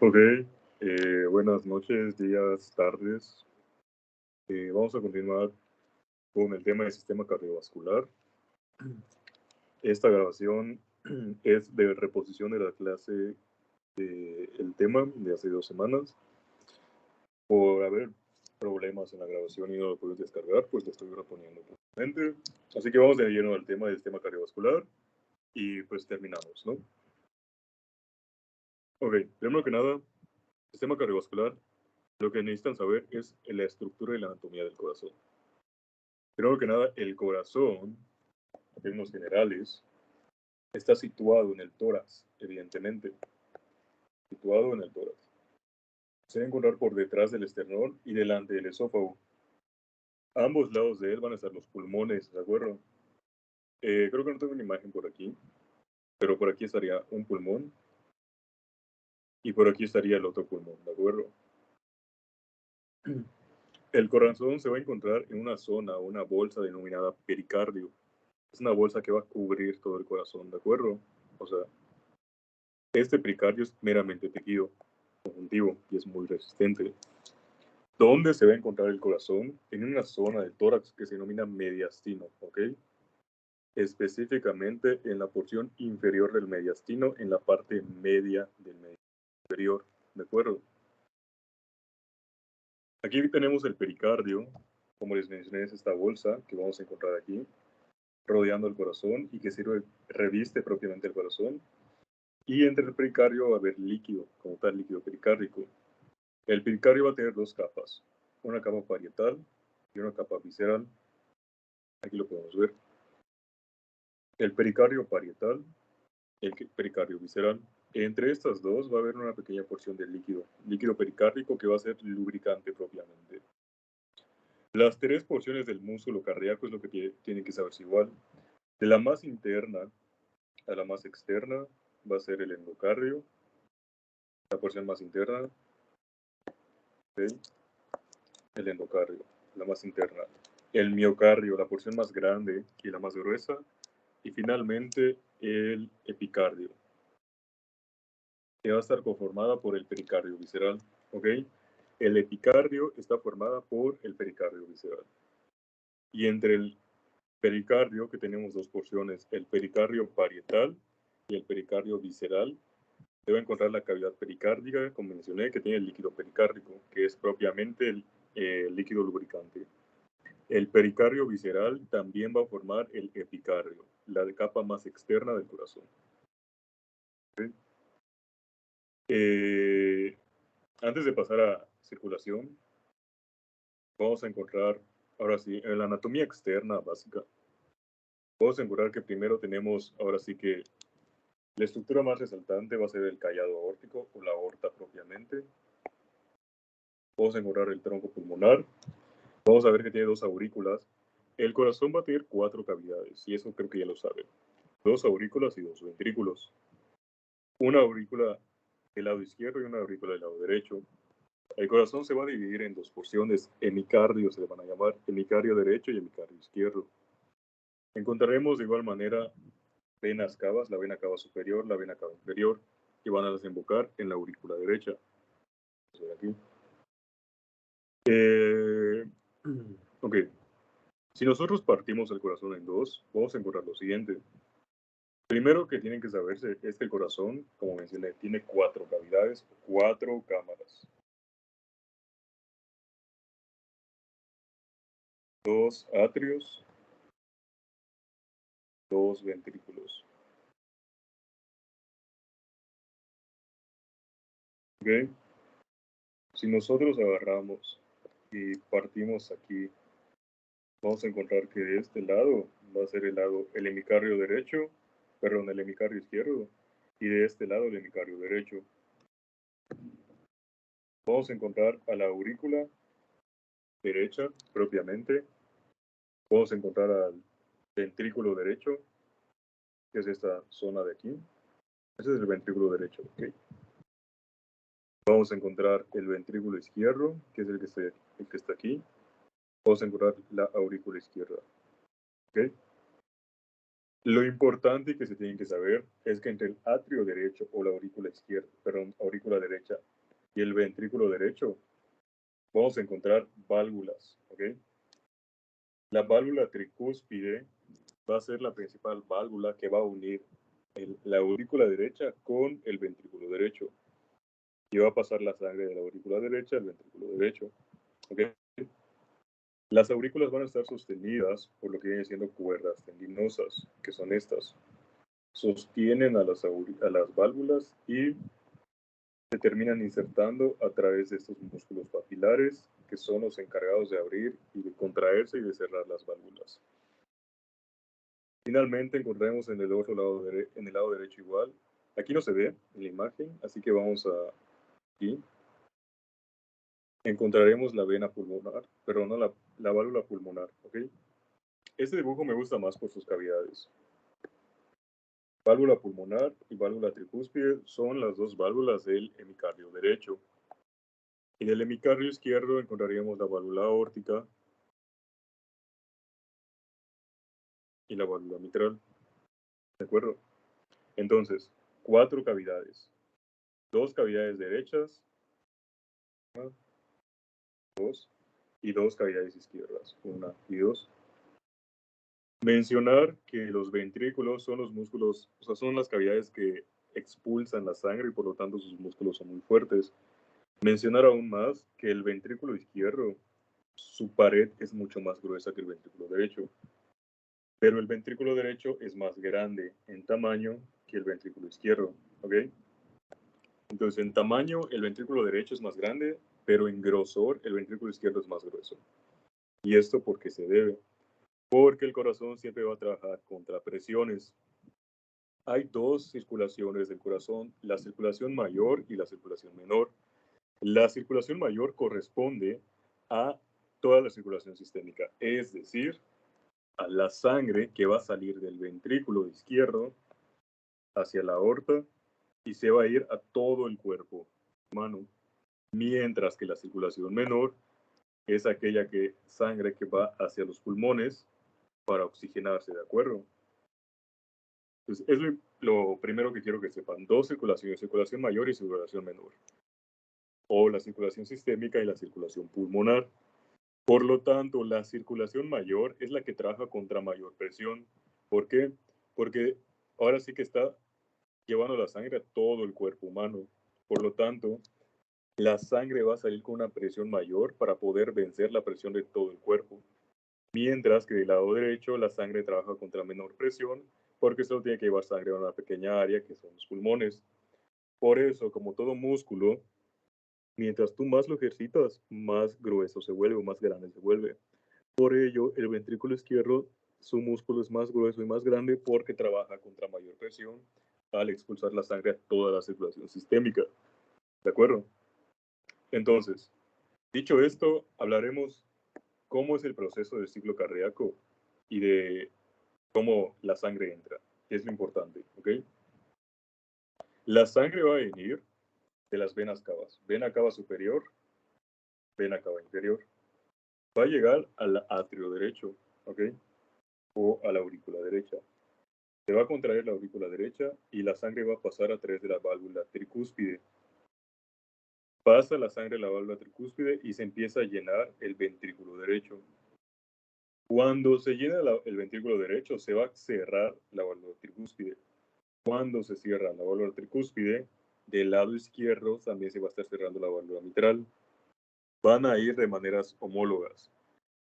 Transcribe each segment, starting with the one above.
Ok, buenas noches, días, tardes. Vamos a continuar con el tema del sistema cardiovascular. Esta grabación es de reposición de la clase del tema de hace 2 semanas. Por haber problemas en la grabación y no lo puedo descargar, pues lo estoy reponiendo nuevamente. Así que vamos de lleno al tema del sistema cardiovascular y pues terminamos, ¿no? Ok, primero que nada, sistema cardiovascular, lo que necesitan saber es la estructura y la anatomía del corazón. Primero que nada, el corazón, en términos generales, está situado en el tórax, evidentemente. Situado en el tórax. Se debe encontrar por detrás del esternón y delante del esófago. A ambos lados de él van a estar los pulmones, ¿de acuerdo? Creo que no tengo una imagen por aquí, pero por aquí estaría un pulmón y por aquí estaría el otro pulmón, ¿de acuerdo? El corazón se va a encontrar en una zona o una bolsa denominada pericardio. Es una bolsa que va a cubrir todo el corazón, ¿de acuerdo? O sea, este pericardio es meramente tejido conjuntivo y es muy resistente. ¿Dónde se va a encontrar el corazón? En una zona del tórax que se denomina mediastino, ¿ok? Específicamente en la porción inferior del mediastino, en la parte media del mediastino inferior, ¿de acuerdo? Aquí tenemos el pericardio, como les mencioné, es esta bolsa que vamos a encontrar aquí, rodeando el corazón y que reviste propiamente el corazón. Y entre el pericardio va a haber líquido, como tal líquido pericárdico. El pericardio va a tener dos capas, una capa parietal y una capa visceral. Aquí lo podemos ver. El pericardio parietal, el pericardio visceral. Entre estas dos va a haber una pequeña porción de líquido pericárdico que va a ser lubricante propiamente. Las tres porciones del músculo cardíaco es lo que tienen que saberse igual. De la más interna a la más externa va a ser el endocardio, la porción más interna, ¿okay? El endocardio, la más interna. El miocardio, la porción más grande y la más gruesa. Y finalmente el epicardio, que va a estar conformada por el pericardio visceral, ¿ok? El epicardio está formada por el pericardio visceral. Y entre el pericardio, que tenemos dos porciones, el pericardio parietal y el pericardio visceral, se va a encontrar la cavidad pericárdica, como mencioné, que tiene el líquido pericárdico, que es propiamente el líquido lubricante. El pericardio visceral también va a formar el epicardio, la capa más externa del corazón. ¿Okay? Antes de pasar a circulación, vamos a encontrar, ahora sí, en la anatomía externa básica, vamos a encontrar que primero tenemos, ahora sí que la estructura más resaltante va a ser el callado aórtico o la aorta propiamente. Vamos a encontrar el tronco pulmonar. Vamos a ver que tiene dos aurículas. El corazón va a tener 4 cavidades, y eso creo que ya lo saben. 2 aurículas y 2 ventrículos. Una aurícula del lado izquierdo y una aurícula del lado derecho. El corazón se va a dividir en 2 porciones, hemicardio se le van a llamar, hemicardio derecho y hemicardio izquierdo. Encontraremos de igual manera venas cavas, la vena cava superior, la vena cava inferior, que van a desembocar en la aurícula derecha. Aquí. Ok, si nosotros partimos el corazón en dos, vamos a encontrar lo siguiente. Primero que tienen que saberse es que el corazón, como mencioné, tiene 4 cavidades, 4 cámaras. 2 atrios, 2 ventrículos. ¿Ok? Si nosotros agarramos y partimos aquí, vamos a encontrar que de este lado va a ser el hemicardio derecho, perdón, el hemicardio izquierdo, y de este lado el hemicardio derecho. Vamos a encontrar a la aurícula derecha propiamente. Vamos a encontrar al ventrículo derecho, que es esta zona de aquí. Ese es el ventrículo derecho, ¿ok? Vamos a encontrar el ventrículo izquierdo, que es el que está aquí. Vamos a encontrar la aurícula izquierda, ¿ok? Lo importante que se tienen que saber es que entre el atrio derecho o la aurícula izquierda, perdón, aurícula derecha y el ventrículo derecho, vamos a encontrar válvulas, ¿ok? La válvula tricúspide va a ser la principal válvula que va a unir la aurícula derecha con el ventrículo derecho. Y va a pasar la sangre de la aurícula derecha al ventrículo derecho, ¿ok? Las aurículas van a estar sostenidas por lo que vienen siendo cuerdas tendinosas, que son estas. Sostienen a las válvulas y se terminan insertando a través de estos músculos papilares, que son los encargados de abrir y de contraerse y de cerrar las válvulas. Finalmente encontraremos en el otro lado, en el lado derecho igual. Aquí no se ve en la imagen, así que vamos a aquí. Encontraremos la vena pulmonar, pero no la válvula pulmonar, ¿ok? Este dibujo me gusta más por sus cavidades. Válvula pulmonar y válvula tricúspide son las dos válvulas del hemicardio derecho. En el hemicardio izquierdo encontraríamos la válvula aórtica y la válvula mitral. ¿De acuerdo? Entonces, 4 cavidades. 2 cavidades derechas, 2, y 2 cavidades izquierdas, 1 y 2. Mencionar que los ventrículos son los músculos, o sea, son las cavidades que expulsan la sangre y por lo tanto sus músculos son muy fuertes. Mencionar aún más que el ventrículo izquierdo, su pared es mucho más gruesa que el ventrículo derecho, pero el ventrículo derecho es más grande en tamaño que el ventrículo izquierdo, ¿ok? Entonces, en tamaño, el ventrículo derecho es más grande, pero en grosor, el ventrículo izquierdo es más grueso. ¿Y esto por qué se debe? Porque el corazón siempre va a trabajar contra presiones. Hay 2 circulaciones del corazón, la circulación mayor y la circulación menor. La circulación mayor corresponde a toda la circulación sistémica, es decir, a la sangre que va a salir del ventrículo izquierdo hacia la aorta y se va a ir a todo el cuerpo humano, mientras que la circulación menor es aquella sangre que va hacia los pulmones para oxigenarse, ¿de acuerdo? Entonces, es lo primero que quiero que sepan. 2 circulaciones, circulación mayor y circulación menor. O la circulación sistémica y la circulación pulmonar. Por lo tanto, la circulación mayor es la que trabaja contra mayor presión. ¿Por qué? Porque ahora sí que está llevando la sangre a todo el cuerpo humano. Por lo tanto, la sangre va a salir con una presión mayor para poder vencer la presión de todo el cuerpo. Mientras que del lado derecho la sangre trabaja contra menor presión porque solo tiene que llevar sangre a una pequeña área que son los pulmones. Por eso, como todo músculo, mientras tú más lo ejercitas, más grueso se vuelve o más grande se vuelve. Por ello, el ventrículo izquierdo, su músculo es más grueso y más grande porque trabaja contra mayor presión al expulsar la sangre a toda la circulación sistémica. ¿De acuerdo? Entonces, dicho esto, hablaremos cómo es el proceso del ciclo cardíaco y de cómo la sangre entra, que es lo importante, ¿ok? La sangre va a venir de las venas cavas. Vena cava superior, vena cava inferior. Va a llegar al atrio derecho, ¿ok? O a la aurícula derecha. Se va a contraer la aurícula derecha y la sangre va a pasar a través de la válvula tricúspide. Pasa la sangre a la válvula tricúspide y se empieza a llenar el ventrículo derecho. Cuando se llena el ventrículo derecho, se va a cerrar la válvula tricúspide. Cuando se cierra la válvula tricúspide, del lado izquierdo también se va a estar cerrando la válvula mitral. Van a ir de maneras homólogas.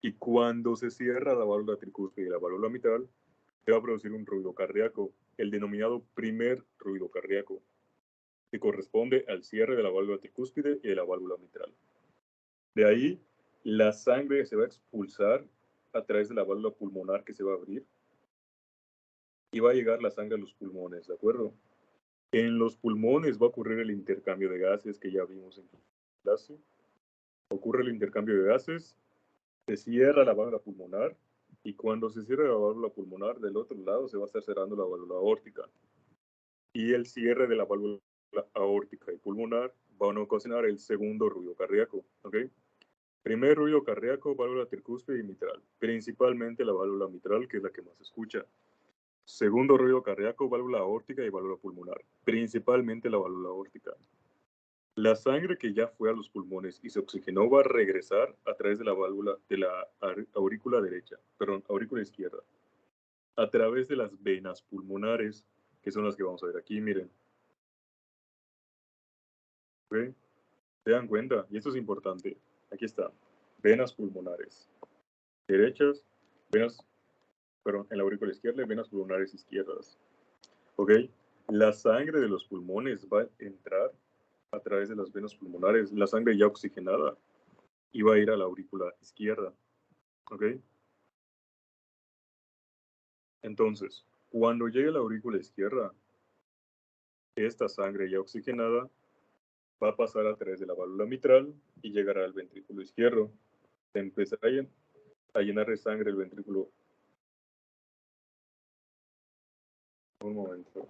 Y cuando se cierra la válvula tricúspide y la válvula mitral, se va a producir un ruido cardíaco, el denominado primer ruido cardíaco, que corresponde al cierre de la válvula tricúspide y de la válvula mitral. De ahí, la sangre se va a expulsar a través de la válvula pulmonar que se va a abrir y va a llegar la sangre a los pulmones, ¿de acuerdo? En los pulmones va a ocurrir el intercambio de gases que ya vimos en clase. Ocurre el intercambio de gases, se cierra la válvula pulmonar y cuando se cierra la válvula pulmonar, del otro lado se va a estar cerrando la válvula aórtica. Y el cierre de la válvula aórtica y pulmonar van a ocasionar el segundo ruido cardíaco, ¿ok? Primer ruido cardíaco, válvula tricúspide y mitral. Principalmente la válvula mitral, que es la que más se escucha. Segundo ruido cardíaco, válvula aórtica y válvula pulmonar, principalmente la válvula aórtica. La sangre que ya fue a los pulmones y se oxigenó va a regresar a través de la válvula de la aurícula derecha, perdón, aurícula izquierda, a través de las venas pulmonares, que son las que vamos a ver aquí, miren. ¿Ok? ¿Se dan cuenta? Y esto es importante. Aquí está. Venas pulmonares derechas, venas, perdón, en la aurícula izquierda y venas pulmonares izquierdas. ¿Ok? La sangre de los pulmones va a entrar a través de las venas pulmonares, la sangre ya oxigenada, y va a ir a la aurícula izquierda. ¿Ok? Entonces, cuando llegue a la aurícula izquierda, esta sangre ya oxigenada va a pasar a través de la válvula mitral y llegará al ventrículo izquierdo. Se empezará a llenar de sangre el ventrículo. Un momento.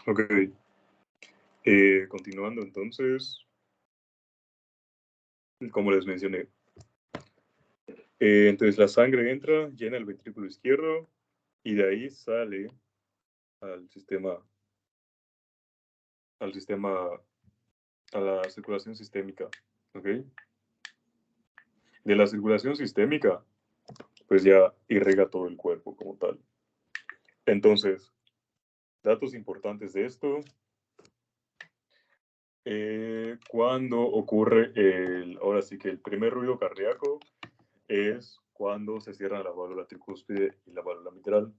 Ok. Continuando entonces, como les mencioné. Entonces la sangre entra, llena el ventrículo izquierdo y de ahí sale al sistema, al sistema, a la circulación sistémica. ¿Ok? De la circulación sistémica, pues ya irriga todo el cuerpo como tal. Entonces, datos importantes de esto. Cuando ocurre ahora sí que el primer ruido cardíaco es cuando se cierran la válvula tricúspide y la válvula mitral.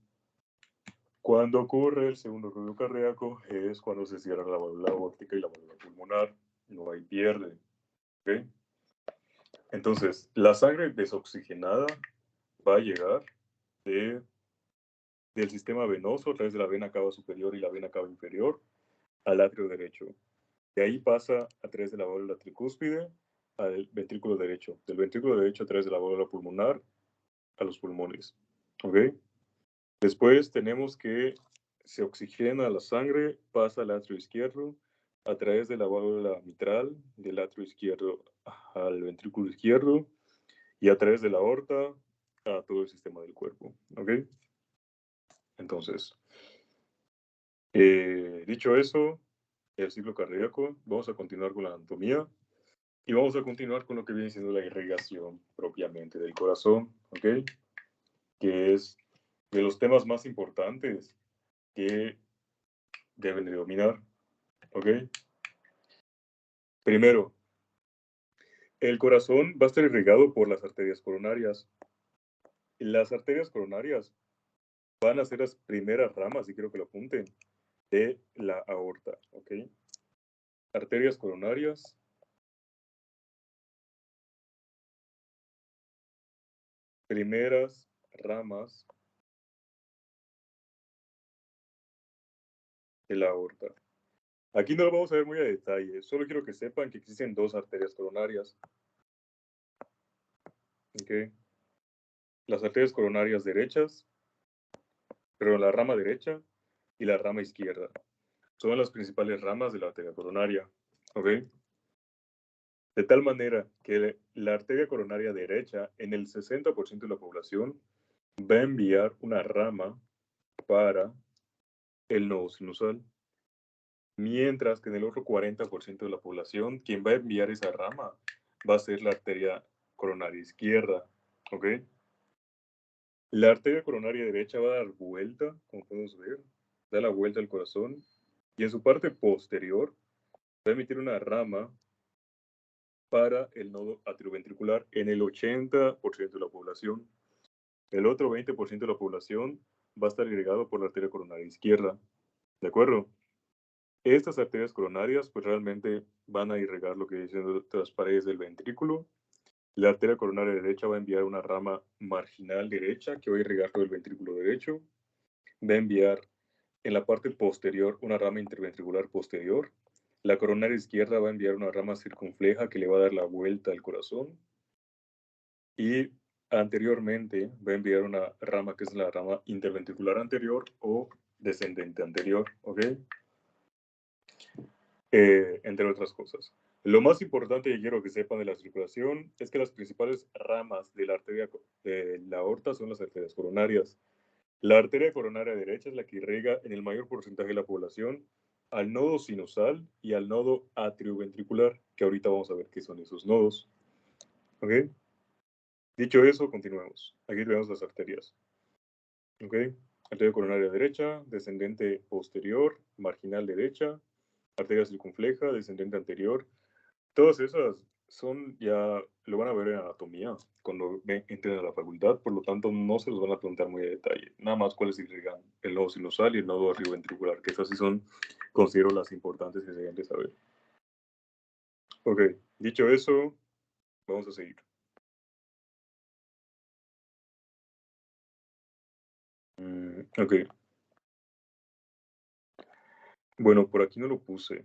Cuando ocurre el segundo ruido cardíaco es cuando se cierra la válvula aórtica y la válvula pulmonar. No hay pierde. ¿Okay? Entonces, la sangre desoxigenada va a llegar del sistema venoso a través de la vena cava superior y la vena cava inferior al atrio derecho. De ahí pasa a través de la válvula tricúspide al ventrículo derecho. Del ventrículo derecho a través de la válvula pulmonar a los pulmones. ¿Ok? Después tenemos que se oxigena la sangre, pasa al atrio izquierdo a través de la válvula mitral, del atrio izquierdo al ventrículo izquierdo y a través de la aorta a todo el sistema del cuerpo. ¿Ok? Entonces, dicho eso, el ciclo cardíaco, vamos a continuar con la anatomía y vamos a continuar con lo que viene siendo la irrigación propiamente del corazón, ¿ok? Que es de los temas más importantes que deben de dominar, ¿ok? Primero, el corazón va a estar irrigado por las arterias coronarias. Las arterias coronarias van a ser las primeras ramas, y quiero que lo apunten, de la aorta, ¿ok? Arterias coronarias, primeras ramas de la aorta. Aquí no lo vamos a ver muy a detalle, solo quiero que sepan que existen dos arterias coronarias, ¿ok? Las arterias coronarias derechas, pero la rama derecha y la rama izquierda. Son las principales ramas de la arteria coronaria, ¿ok? De tal manera que la arteria coronaria derecha, en el 60% de la población, va a enviar una rama para el nodo sinusal, mientras que en el otro 40% de la población, quien va a enviar esa rama va a ser la arteria coronaria izquierda, ¿ok? La arteria coronaria derecha va a dar vuelta, como podemos ver, da la vuelta al corazón, y en su parte posterior va a emitir una rama para el nodo atrioventricular en el 80% de la población. El otro 20% de la población va a estar irrigado por la arteria coronaria izquierda. ¿De acuerdo? Estas arterias coronarias pues realmente van a irrigar lo que dicen las paredes del ventrículo. La arteria coronaria derecha va a enviar una rama marginal derecha que va a irrigar todo el ventrículo derecho. Va a enviar en la parte posterior una rama interventricular posterior. La coronaria izquierda va a enviar una rama circunfleja que le va a dar la vuelta al corazón. Y anteriormente va a enviar una rama que es la rama interventricular anterior o descendente anterior, ¿ok? Entre otras cosas. Lo más importante que quiero que sepan de la circulación es que las principales ramas de la arteria de la aorta son las arterias coronarias. La arteria coronaria derecha es la que irriga en el mayor porcentaje de la población al nodo sinusal y al nodo atrioventricular, que ahorita vamos a ver qué son esos nodos. ¿Ok? Dicho eso, continuemos. Aquí tenemos las arterias. ¿Ok? Arteria coronaria derecha, descendente posterior, marginal derecha, arteria circunfleja, descendente anterior. Todas esas son ya, lo van a ver en anatomía cuando entren a la facultad, por lo tanto no se los van a preguntar muy a detalle. Nada más cuáles irrigan el nodo sinusal y el nodo atrioventricular, que esas sí son, considero, las importantes que se deben de saber. Ok, dicho eso, vamos a seguir. Ok, bueno, por aquí no lo puse.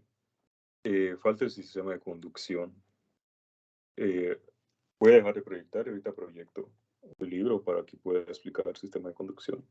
Falta el sistema de conducción. Eh, Voy a dejar de proyectar y ahorita proyecto el libro para que pueda explicar el sistema de conducción.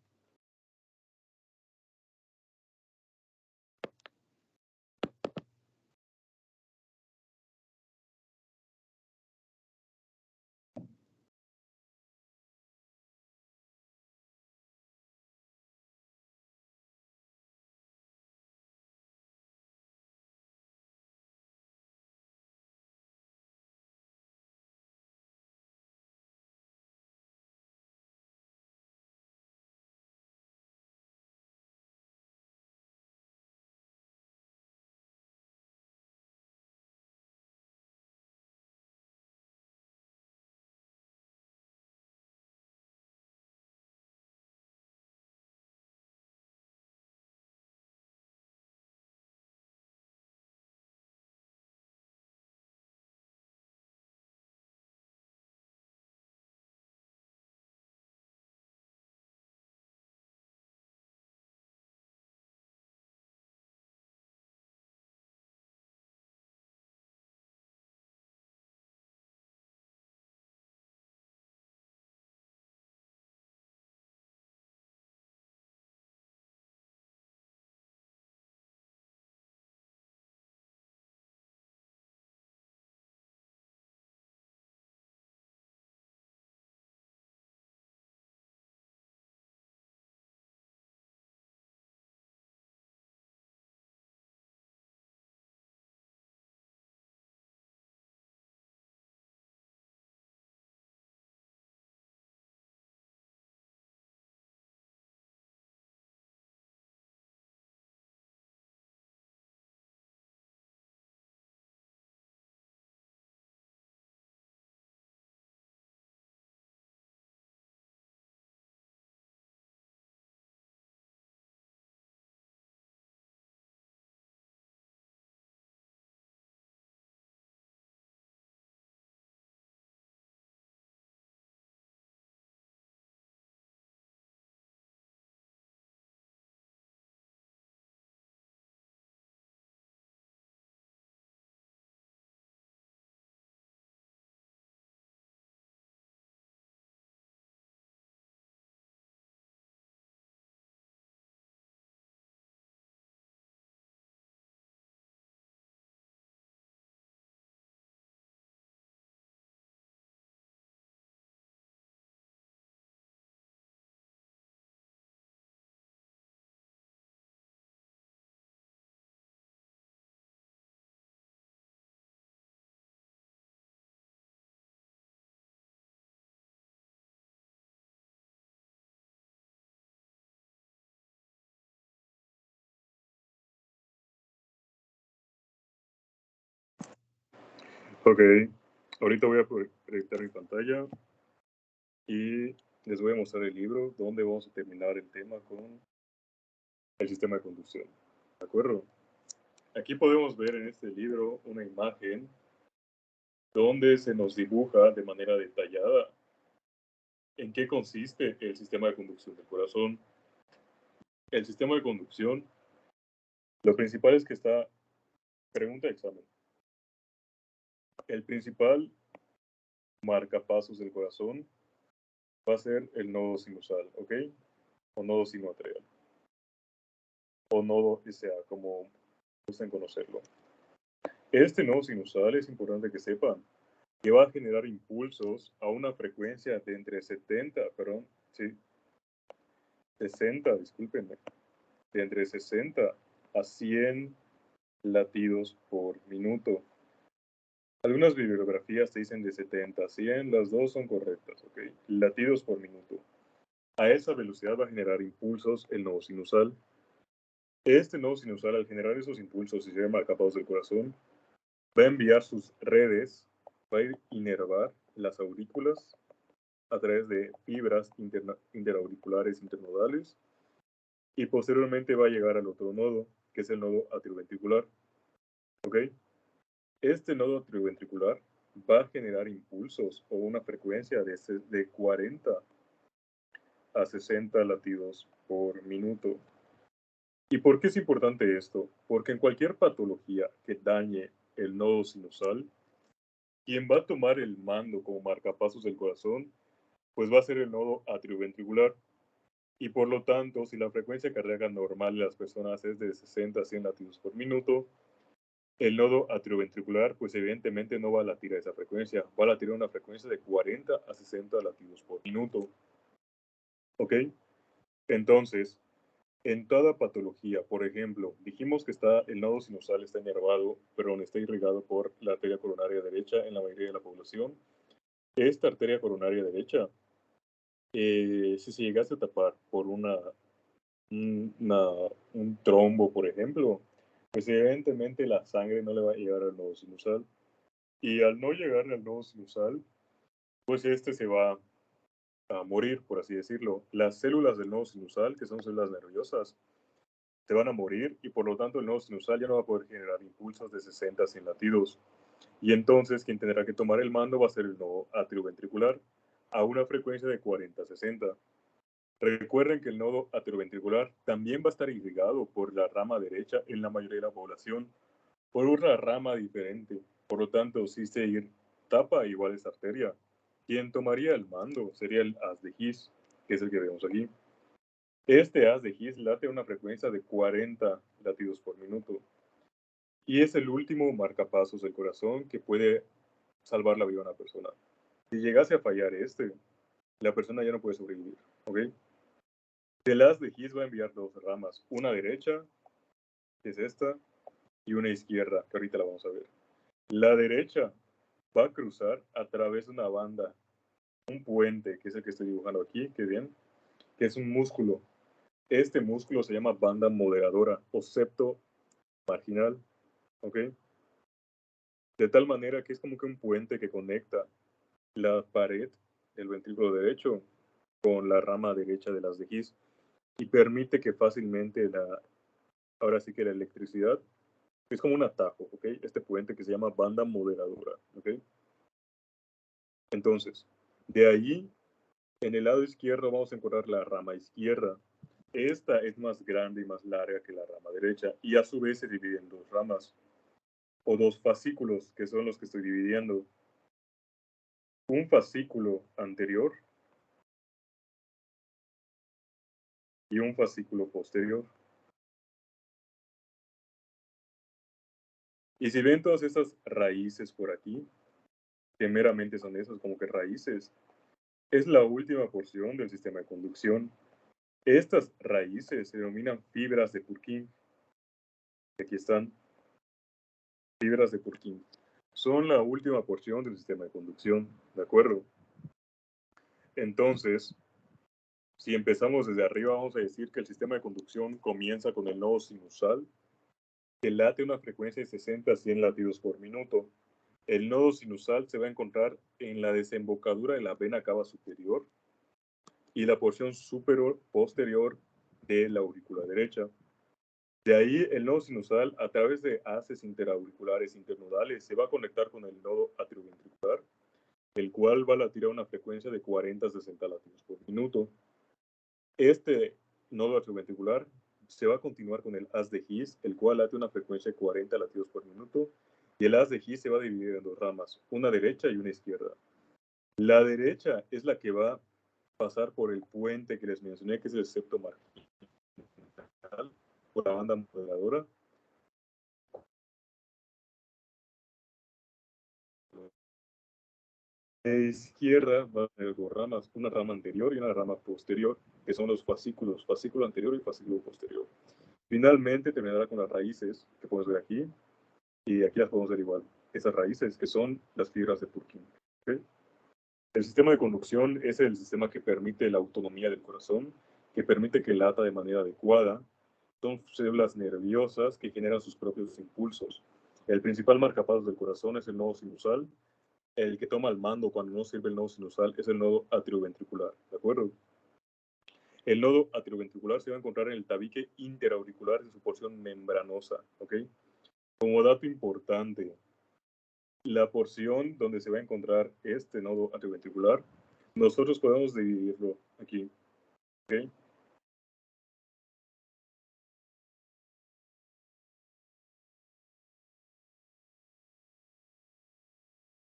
Ok, ahorita voy a proyectar mi pantalla y les voy a mostrar el libro donde vamos a terminar el tema con el sistema de conducción. ¿De acuerdo? Aquí podemos ver en este libro una imagen donde se nos dibuja de manera detallada en qué consiste el sistema de conducción del corazón. El sistema de conducción, lo principal es que está, pregunta de examen, el principal marcapasos del corazón va a ser el nodo sinusal, ¿ok? O nodo sinoatrial, o nodo SA, como gusten conocerlo. Este nodo sinusal es importante que sepan que va a generar impulsos a una frecuencia de entre 60, discúlpenme, de entre 60 a 100 latidos por minuto. Algunas bibliografías te dicen de 70 a 100, las dos son correctas, ¿ok? Latidos por minuto. A esa velocidad va a generar impulsos el nodo sinusal. Este nodo sinusal, al generar esos impulsos y ser marcapasos del corazón, va a enviar sus redes, va a inervar las aurículas a través de fibras interauriculares internodales y posteriormente va a llegar al otro nodo, que es el nodo atrioventricular. ¿Ok? Este nodo atrioventricular va a generar impulsos o una frecuencia de 40 a 60 latidos por minuto. ¿Y por qué es importante esto? Porque en cualquier patología que dañe el nodo sinusal, quien va a tomar el mando como marcapasos del corazón, pues va a ser el nodo atrioventricular. Y por lo tanto, si la frecuencia cardíaca normal de las personas es de 60 a 100 latidos por minuto, el nodo atrioventricular, pues evidentemente no va a latir a esa frecuencia, va a latir a una frecuencia de 40 a 60 latidos por minuto. ¿Ok? Entonces, en toda patología, por ejemplo, dijimos que el nodo sinusal está inervado, pero está irrigado por la arteria coronaria derecha en la mayoría de la población. Esta arteria coronaria derecha, si se llegase a tapar por un trombo, por ejemplo, pues evidentemente la sangre no le va a llegar al nodo sinusal. Y al no llegar al nodo sinusal, pues este se va a morir, por así decirlo. Las células del nodo sinusal, que son células nerviosas, se van a morir y por lo tanto el nodo sinusal ya no va a poder generar impulsos de 60 a 100 latidos. Y entonces quien tendrá que tomar el mando va a ser el nodo atrioventricular a una frecuencia de 40 a 60. Recuerden que el nodo atrioventricular también va a estar irrigado por la rama derecha en la mayoría de la población, por una rama diferente. Por lo tanto, si se tapa igual esa arteria, quien tomaría el mando sería el haz de His, que es el que vemos aquí. Este haz de His late a una frecuencia de 40 latidos por minuto y es el último marcapasos del corazón que puede salvar la vida de una persona. Si llegase a fallar la persona ya no puede sobrevivir, ¿ok? El haz de His va a enviar dos ramas, una derecha, que es esta, y una izquierda, que ahorita la vamos a ver. La derecha va a cruzar a través de una banda, un puente, que es el que estoy dibujando aquí, que bien, que es un músculo. Este músculo se llama banda moderadora o septo marginal, ¿ok? De tal manera que es como que un puente que conecta la pared del ventrículo derecho con la rama derecha de las de His y permite que fácilmente ahora sí que la electricidad es como un atajo, ¿ok? Este puente que se llama banda moderadora, ¿ok? Entonces, de ahí, en el lado izquierdo vamos a encontrar la rama izquierda. Esta es más grande y más larga que la rama derecha y a su vez se divide en dos ramas o dos fascículos, que son los que estoy dividiendo. Un fascículo anterior y un fascículo posterior. Y si ven todas estas raíces por aquí, que meramente son esas, como que raíces, es la última porción del sistema de conducción. Estas raíces se denominan fibras de Purkinje. Aquí están, fibras de Purkinje. Son la última porción del sistema de conducción, ¿de acuerdo? Entonces, si empezamos desde arriba, vamos a decir que el sistema de conducción comienza con el nodo sinusal, que late a una frecuencia de 60 a 100 latidos por minuto. El nodo sinusal se va a encontrar en la desembocadura de la vena cava superior y la porción superior posterior de la aurícula derecha. De ahí, el nodo sinusal, a través de haces interauriculares internodales, se va a conectar con el nodo atrioventricular, el cual va a latir a una frecuencia de 40 a 60 latidos por minuto. Este nodo atrioventricular se va a continuar con el haz de His, el cual late a una frecuencia de 40 latidos por minuto, y el haz de His se va a dividir en dos ramas, una derecha y una izquierda. La derecha es la que va a pasar por el puente que les mencioné, que es el septo marginal, por la banda moderadora. De izquierda va a tener dos ramas, una rama anterior y una rama posterior, que son los fascículos, fascículo anterior y fascículo posterior. Finalmente terminará con las raíces, que podemos ver aquí, y aquí las podemos ver igual. Esas raíces, que son las fibras de Purkinje. ¿Okay? El sistema de conducción es el sistema que permite la autonomía del corazón, que permite que lata de manera adecuada. Son células nerviosas que generan sus propios impulsos. El principal marcapasos del corazón es el nodo sinusal. El que toma el mando cuando no sirve el nodo sinusal es el nodo atrioventricular, ¿de acuerdo? El nodo atrioventricular se va a encontrar en el tabique interauricular en su porción membranosa, ¿ok? Como dato importante, la porción donde se va a encontrar este nodo atrioventricular, nosotros podemos dividirlo aquí, ¿ok?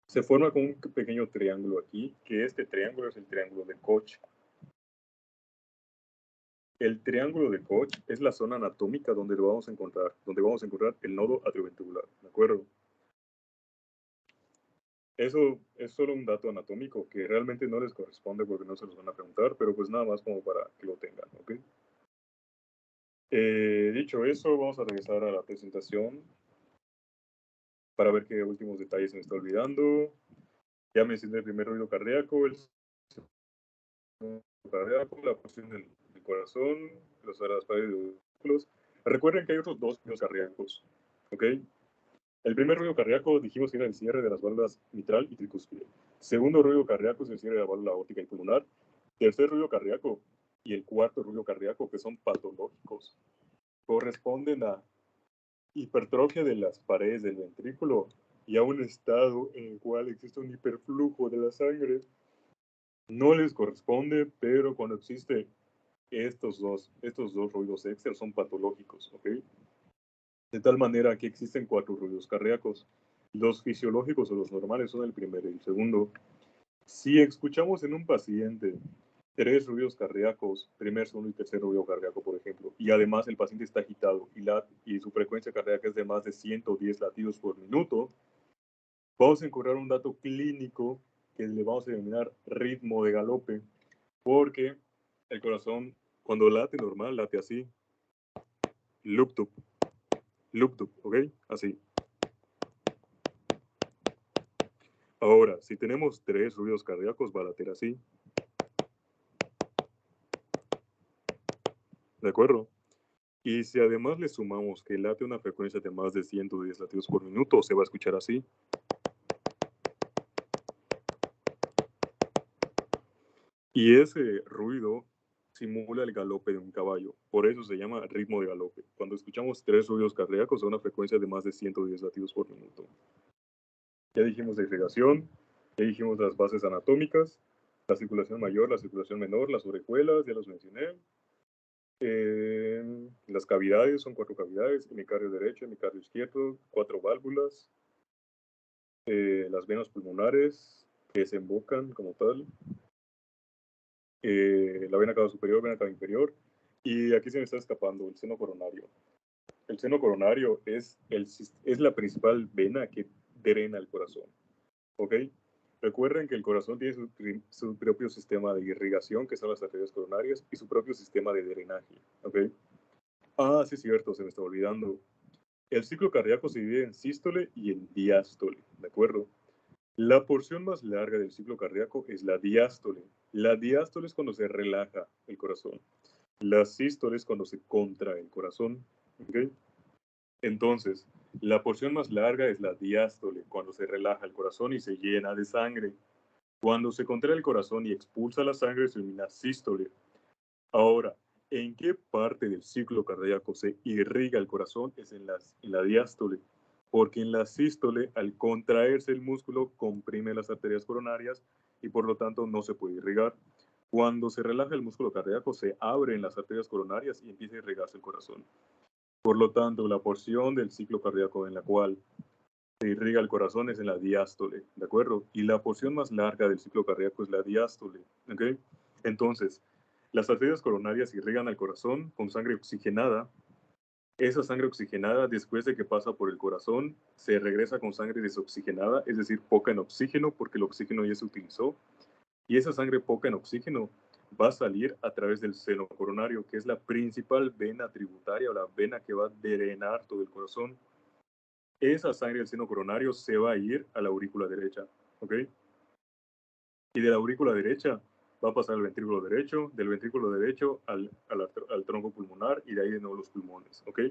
Se forma con un pequeño triángulo aquí, que este triángulo es el triángulo de Koch. El triángulo de Koch es la zona anatómica donde lo vamos a encontrar, el nodo atrioventricular, ¿de acuerdo? Eso es solo un dato anatómico que realmente no les corresponde porque no se los van a preguntar, pero pues nada más como para que lo tengan, ¿ok? Dicho eso, vamos a regresar a la presentación para ver qué últimos detalles se me está olvidando. Ya mencioné el primer ruido cardíaco, el segundo cardíaco, la porción del corazón, las paredes de los músculos. Recuerden que hay otros dos ruidos cardíacos, ¿ok? El primer ruido cardíaco dijimos que era el cierre de las válvulas mitral y tricúspide. Segundo ruido cardíaco es el cierre de la válvula aórtica y pulmonar. Tercer ruido cardíaco y el cuarto ruido cardíaco, que son patológicos, corresponden a hipertrofia de las paredes del ventrículo y a un estado en el cual existe un hiperflujo de la sangre. No les corresponde, pero cuando existe estos dos ruidos extra son patológicos, ¿ok? De tal manera que existen 4 ruidos cardíacos. Los fisiológicos o los normales son el primero y el segundo. Si escuchamos en un paciente 3 ruidos cardíacos, primer, segundo y tercer ruido cardíaco, por ejemplo, y además el paciente está agitado y su frecuencia cardíaca es de más de 110 latidos por minuto, vamos a encontrar un dato clínico que le vamos a denominar ritmo de galope, porque el corazón, cuando late normal, late así, loop-tup, ¿ok? Así. Ahora, si tenemos 3 ruidos cardíacos, va a latir así. ¿De acuerdo? Y si además le sumamos que late una frecuencia de más de 110 latidos por minuto, se va a escuchar así. Y ese ruido simula el galope de un caballo. Por eso se llama ritmo de galope. Cuando escuchamos 3 ruidos cardíacos a una frecuencia de más de 110 latidos por minuto. Ya dijimos de irrigación, ya dijimos las bases anatómicas, la circulación mayor, la circulación menor, las orejuelas, ya los mencioné. Las cavidades son 4 cavidades, hemicardio derecho, hemicardio izquierdo, 4 válvulas, las venas pulmonares que desembocan como tal, la vena cava superior, vena cava inferior, y aquí se me está escapando el seno coronario. El seno coronario es la principal vena que drena el corazón, ¿ok? Recuerden que el corazón tiene su propio sistema de irrigación, que son las arterias coronarias, y su propio sistema de drenaje, ¿ok? Ah, sí es cierto, se me está olvidando. El ciclo cardíaco se divide en sístole y en diástole, ¿de acuerdo? La porción más larga del ciclo cardíaco es la diástole. La diástole es cuando se relaja el corazón. La sístole es cuando se contrae el corazón. ¿Okay? Entonces, La porción más larga es la diástole, cuando se relaja el corazón y se llena de sangre. Cuando se contrae el corazón y expulsa la sangre, se denomina sístole. Ahora, ¿en qué parte del ciclo cardíaco se irriga el corazón? Es en la diástole, porque en la sístole, al contraerse el músculo, comprime las arterias coronarias y por lo tanto no se puede irrigar. Cuando se relaja el músculo cardíaco, se abren las arterias coronarias y empieza a irrigarse el corazón. Por lo tanto, la porción del ciclo cardíaco en la cual se irriga el corazón es en la diástole, ¿de acuerdo? Y la porción más larga del ciclo cardíaco es la diástole, ¿ok? Entonces, las arterias coronarias irrigan al corazón con sangre oxigenada. Esa sangre oxigenada, después de que pasa por el corazón, se regresa con sangre desoxigenada, es decir, poca en oxígeno, porque el oxígeno ya se utilizó. Y esa sangre poca en oxígeno va a salir a través del seno coronario, que es la principal vena tributaria o la vena que va a drenar todo el corazón. Esa sangre del seno coronario se va a ir a la aurícula derecha, ¿ok? Y de la aurícula derecha va a pasar al ventrículo derecho, del ventrículo derecho al tronco pulmonar y de ahí de nuevo los pulmones, ¿ok?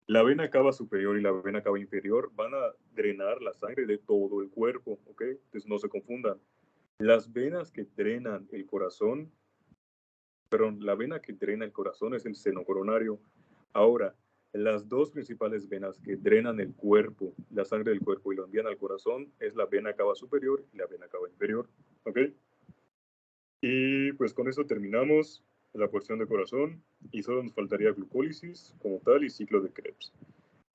La vena cava superior y la vena cava inferior van a drenar la sangre de todo el cuerpo, ¿ok? Entonces no se confundan. Las venas que drenan el corazón, perdón, la vena que drena el corazón es el seno coronario. Ahora, las dos principales venas que drenan el cuerpo, la sangre del cuerpo y lo envían al corazón, es la vena cava superior y la vena cava inferior, ¿ok? Y pues con eso terminamos la porción de corazón y solo nos faltaría glucólisis como tal y ciclo de Krebs.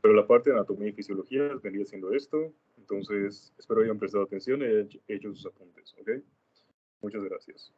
Pero la parte de anatomía y fisiología vendría siendo esto, entonces espero hayan prestado atención y hayan hecho sus apuntes, ¿ok? Muchas gracias.